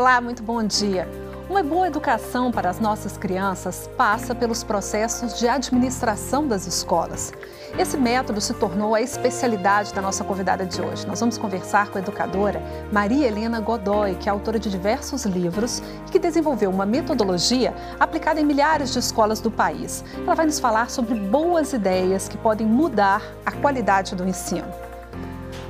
Olá, muito bom dia. Uma boa educação para as nossas crianças passa pelos processos de administração das escolas. Esse método se tornou a especialidade da nossa convidada de hoje. Nós vamos conversar com a educadora Maria Helena Godoy, que é autora de diversos livros e que desenvolveu uma metodologia aplicada em milhares de escolas do país. Ela vai nos falar sobre boas ideias que podem mudar a qualidade do ensino.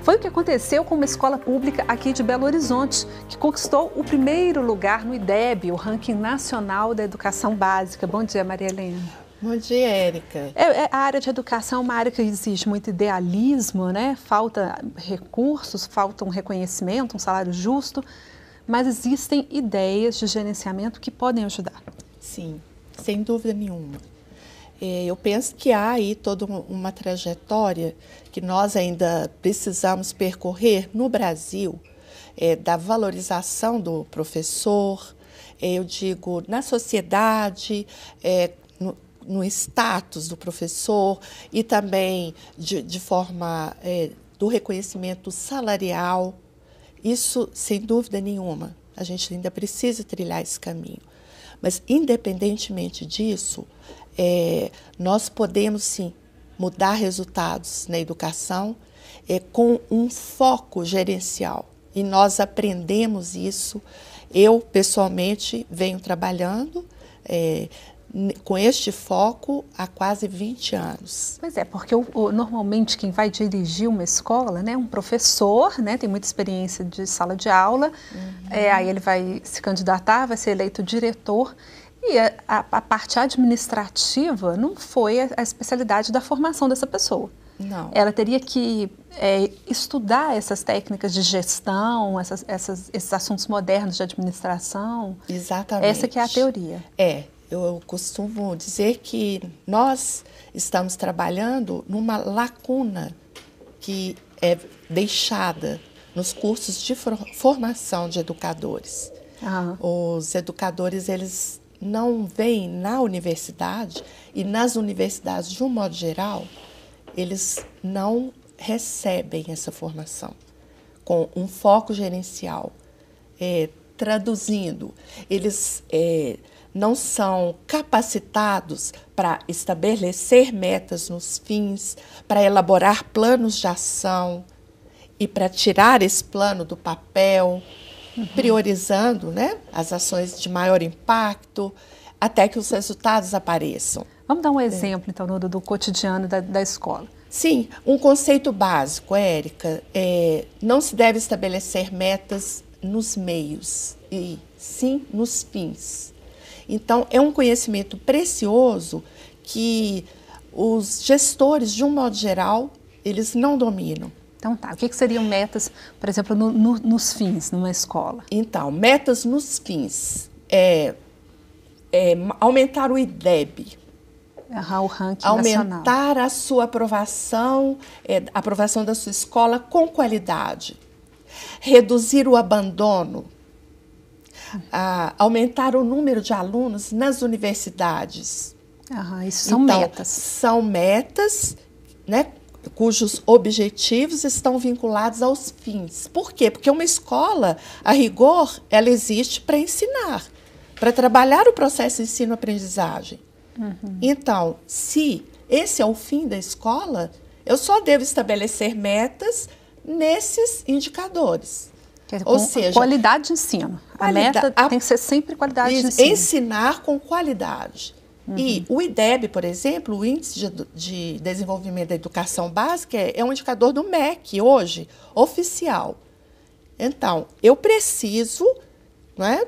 Foi o que aconteceu com uma escola pública aqui de Belo Horizonte, que conquistou o primeiro lugar no IDEB, o Ranking Nacional da Educação Básica. Bom dia, Maria Helena. Bom dia, Érica. A área de educação é uma área que exige muito idealismo, né? Falta recursos, falta um reconhecimento, um salário justo, mas existem ideias de gerenciamento que podem ajudar. Sim, sem dúvida nenhuma. Eu penso que há aí toda uma trajetória que nós ainda precisamos percorrer no Brasil, da valorização do professor, eu digo, na sociedade, no status do professor e também de forma do reconhecimento salarial. Isso, sem dúvida nenhuma, a gente ainda precisa trilhar esse caminho. Mas, independentemente disso, nós podemos, sim, mudar resultados na educação com um foco gerencial. E nós aprendemos isso. Eu, pessoalmente, venho trabalhando com este foco há quase 20 anos. Pois é, porque normalmente quem vai dirigir uma escola, né, um professor, né, tem muita experiência de sala de aula, aí ele vai se candidatar, vai ser eleito diretor. E a parte administrativa não foi a especialidade da formação dessa pessoa. Não. Ela teria que estudar essas técnicas de gestão, esses assuntos modernos de administração. Exatamente. Essa que é a teoria. Eu costumo dizer que nós estamos trabalhando numa lacuna que é deixada nos cursos de formação de educadores. Os educadores, eles não veem na universidade, e nas universidades de um modo geral, eles não recebem essa formação com um foco gerencial. Traduzindo, eles não são capacitados para estabelecer metas nos fins, para elaborar planos de ação e para tirar esse plano do papel, priorizando, né, as ações de maior impacto até que os resultados apareçam. Vamos dar um exemplo, então, do cotidiano da escola. Sim, um conceito básico, Érica, não se deve estabelecer metas nos meios, e sim nos fins. Então, é um conhecimento precioso que os gestores, de um modo geral, eles não dominam. Então tá, o que seriam metas, por exemplo, nos fins, numa escola? Então, metas nos fins. Aumentar o IDEB. O ranking aumentar nacional. A sua aprovação, a aprovação da sua escola com qualidade. Reduzir o abandono. Aumentar o número de alunos nas universidades. Isso são metas. São metas, né, cujos objetivos estão vinculados aos fins. Por quê? Porque uma escola, a rigor, ela existe para ensinar, para trabalhar o processo de ensino-aprendizagem. Então, se esse é o fim da escola, eu só devo estabelecer metas nesses indicadores. Ou seja, qualidade de ensino. A meta tem que ser sempre qualidade de ensino. Ensinar com qualidade. E o IDEB, por exemplo, o Índice de Desenvolvimento da Educação Básica, é um indicador do MEC hoje, oficial. Então, eu preciso, né,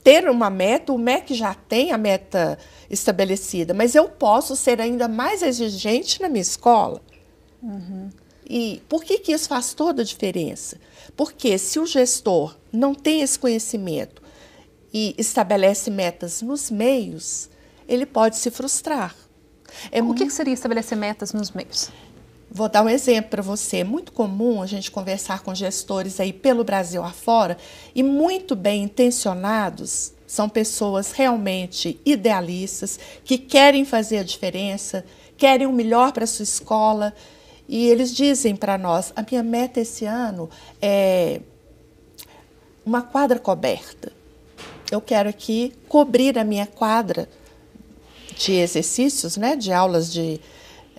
ter uma meta, o MEC já tem a meta estabelecida, mas eu posso ser ainda mais exigente na minha escola. E por que isso faz toda a diferença? Porque se o gestor não tem esse conhecimento e estabelece metas nos meios, ele pode se frustrar. O que seria estabelecer metas nos meios? Vou dar um exemplo para você. É muito comum a gente conversar com gestores aí pelo Brasil afora e muito bem intencionados, são pessoas realmente idealistas, que querem fazer a diferença, querem o melhor para a sua escola. E eles dizem para nós, a minha meta esse ano é uma quadra coberta. Eu quero aqui cobrir a minha quadra de exercícios, né, de aulas de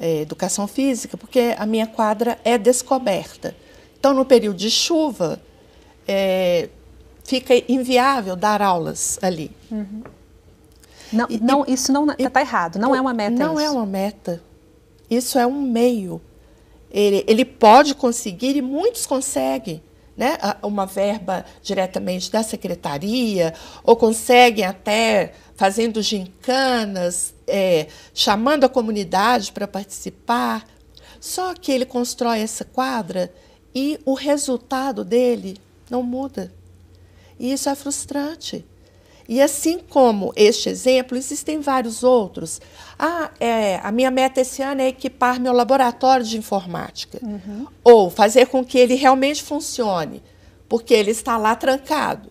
educação física, porque a minha quadra é descoberta. Então, no período de chuva, fica inviável dar aulas ali. Uhum. Não, isso não está errado, não é uma meta. Não é uma meta, isso é um meio. Ele pode conseguir, e muitos conseguem, né, uma verba diretamente da secretaria, ou conseguem até fazendo gincanas, chamando a comunidade para participar. Só que ele constrói essa quadra e o resultado dele não muda. E isso é frustrante. E assim como este exemplo, existem vários outros. A minha meta esse ano é equipar meu laboratório de informática. Uhum. Ou fazer com que ele realmente funcione, porque ele está lá trancado.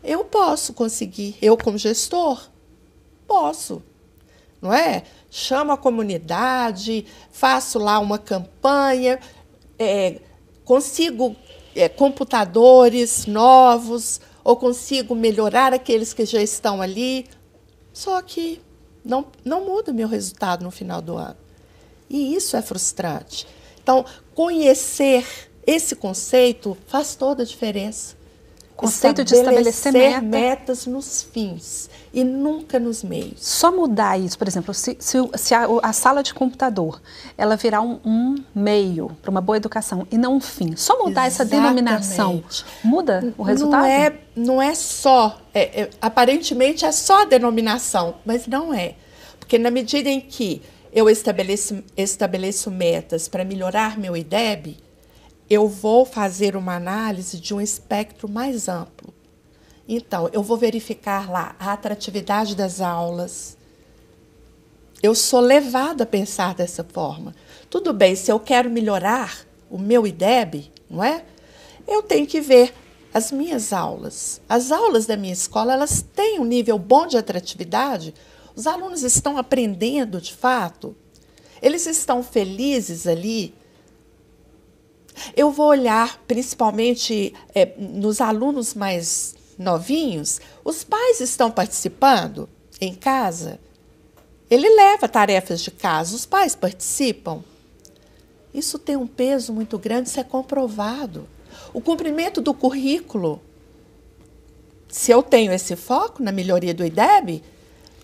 Eu posso conseguir, eu como gestor, posso, não é? Chamo a comunidade, faço lá uma campanha, consigo computadores novos, ou consigo melhorar aqueles que já estão ali, só que não muda o meu resultado no final do ano. E isso é frustrante. Então, conhecer esse conceito faz toda a diferença. Conceito de estabelecer metas nos fins e nunca nos meios. Só mudar isso, por exemplo, se a sala de computador ela virar um meio para uma boa educação e não um fim, só mudar essa denominação, muda o resultado? Não é só, aparentemente é só a denominação, mas não é. Porque na medida em que eu estabeleço metas para melhorar meu IDEB, eu vou fazer uma análise de um espectro mais amplo. Então, eu vou verificar lá a atratividade das aulas. Eu sou levada a pensar dessa forma. Tudo bem, se eu quero melhorar o meu IDEB, não é? Eu tenho que ver as minhas aulas. As aulas da minha escola, elas têm um nível bom de atratividade? Os alunos estão aprendendo de fato? Eles estão felizes ali? Eu vou olhar, principalmente nos alunos mais novinhos, os pais estão participando em casa? Ele leva tarefas de casa, os pais participam? Isso tem um peso muito grande, isso é comprovado. O cumprimento do currículo, se eu tenho esse foco na melhoria do IDEB,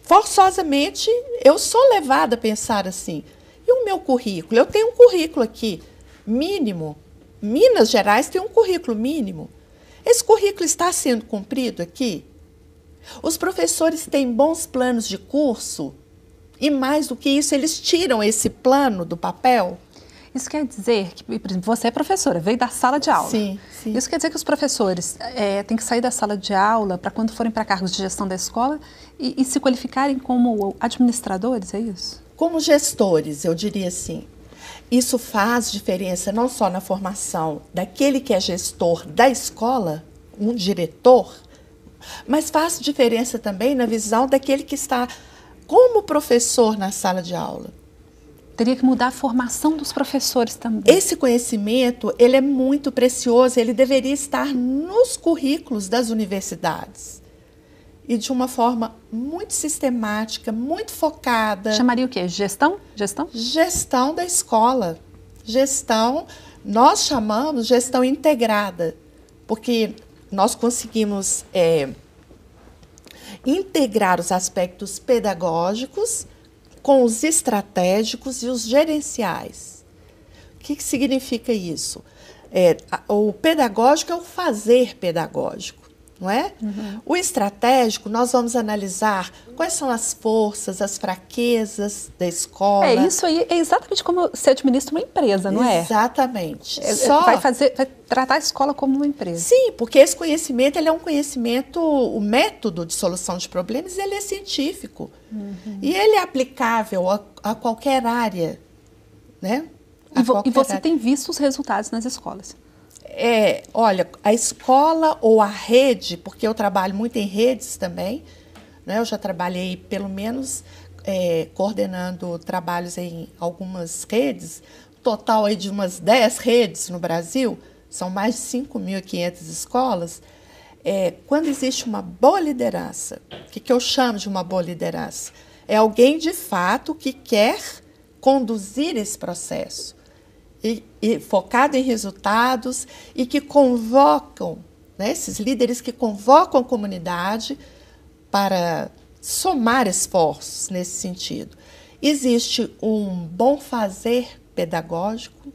forçosamente eu sou levada a pensar assim. E o meu currículo? Eu tenho um currículo aqui, mínimo. Minas Gerais tem um currículo mínimo. Esse currículo está sendo cumprido aqui? Os professores têm bons planos de curso e, mais do que isso, eles tiram esse plano do papel? Isso quer dizer que, por exemplo, você é professora, veio da sala de aula. Sim, sim. Isso quer dizer que os professores têm que sair da sala de aula para, quando forem para cargos de gestão da escola, e se qualificarem como administradores, é isso? Como gestores, eu diria assim. Isso faz diferença não só na formação daquele que é gestor da escola, um diretor, mas faz diferença também na visão daquele que está como professor na sala de aula. Teria que mudar a formação dos professores também. Esse conhecimento, ele é muito precioso, ele deveria estar nos currículos das universidades. E de uma forma muito sistemática, muito focada. Chamaria o quê? Gestão? Gestão? Gestão da escola. Gestão, nós chamamos gestão integrada, porque nós conseguimos integrar os aspectos pedagógicos com os estratégicos e os gerenciais. O que significa isso? O pedagógico é o fazer pedagógico. Não é? Uhum. O estratégico, nós vamos analisar quais são as forças, as fraquezas da escola. Isso aí é exatamente como se administra uma empresa, não é? Exatamente. Vai tratar a escola como uma empresa. Sim, porque esse conhecimento, ele é um conhecimento, o método de solução de problemas, ele é científico. Uhum. E ele é aplicável a qualquer área, né? E você tem visto os resultados nas escolas? Olha, a escola ou a rede, porque eu trabalho muito em redes também, né? Eu já trabalhei pelo menos coordenando trabalhos em algumas redes, total aí de umas 10 redes no Brasil, são mais de 5.500 escolas. quando existe uma boa liderança, o que eu chamo de uma boa liderança? É alguém, de fato, que quer conduzir esse processo, e focado em resultados, e que convocam, né, esses líderes que convocam a comunidade para somar esforços nesse sentido. Existe um bom fazer pedagógico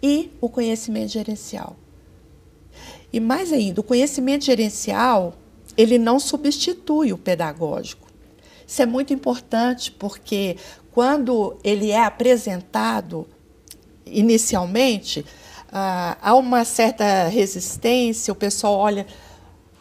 e o conhecimento gerencial. E mais ainda, o conhecimento gerencial, ele não substitui o pedagógico. Isso é muito importante porque quando ele é apresentado inicialmente, há uma certa resistência, o pessoal olha,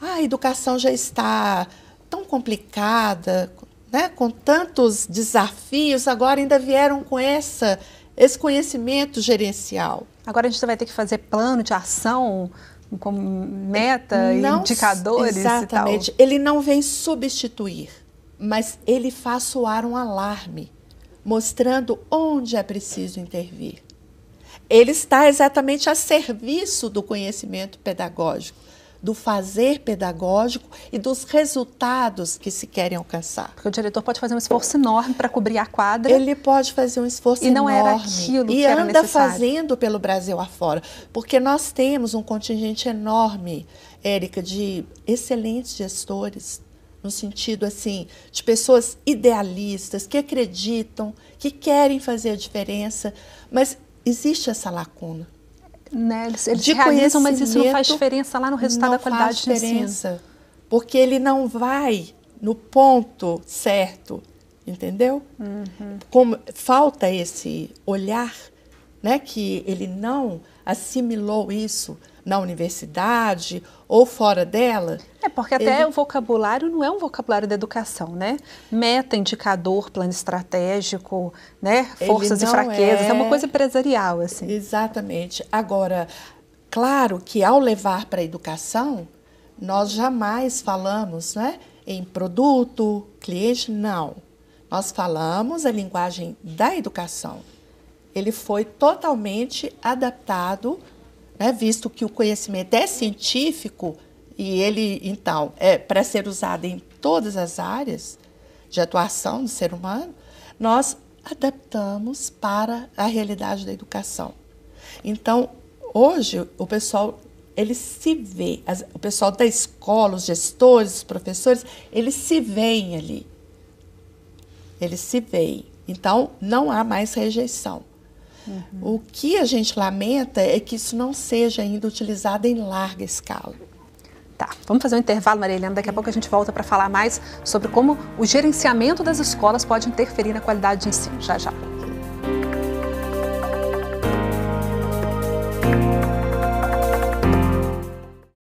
a educação já está tão complicada, né, com tantos desafios, agora ainda vieram com esse conhecimento gerencial. Agora a gente vai ter que fazer plano de ação com meta, indicadores exatamente. E tal. Ele não vem substituir, mas ele faz soar um alarme, mostrando onde é preciso intervir. Ele está exatamente a serviço do conhecimento pedagógico, do fazer pedagógico e dos resultados que se querem alcançar. Porque o diretor pode fazer um esforço enorme para cobrir a quadra. Ele pode fazer um esforço enorme. E não era aquilo que era necessário. E anda fazendo pelo Brasil afora. Porque nós temos um contingente enorme, Érica, de excelentes gestores, no sentido assim, de pessoas idealistas, que acreditam, que querem fazer a diferença, mas existe essa lacuna. Né? Eles realizam, mas isso não faz diferença lá no resultado da qualidade de ensino. Porque ele não vai no ponto certo, entendeu? Como falta esse olhar, né, que ele não assimilou isso na universidade ou fora dela. Porque até o vocabulário não é um vocabulário da educação, né? Meta, indicador, plano estratégico, né? Forças e fraquezas, é uma coisa empresarial, assim. Exatamente. Agora, claro que ao levar para a educação, nós jamais falamos, né, em produto, cliente, não. Nós falamos a linguagem da educação. Ele foi totalmente adaptado, né, visto que o conhecimento é científico e ele, então, é para ser usado em todas as áreas de atuação do ser humano, nós adaptamos para a realidade da educação. Então, hoje, o pessoal, ele se vê, o pessoal da escola, os gestores, os professores, eles se veem ali. Eles se veem. Então, não há mais rejeição. O que a gente lamenta é que isso não seja ainda utilizado em larga escala. Tá, vamos fazer um intervalo, Maria Helena. Daqui a pouco a gente volta para falar mais sobre como o gerenciamento das escolas pode interferir na qualidade de ensino. Já, já.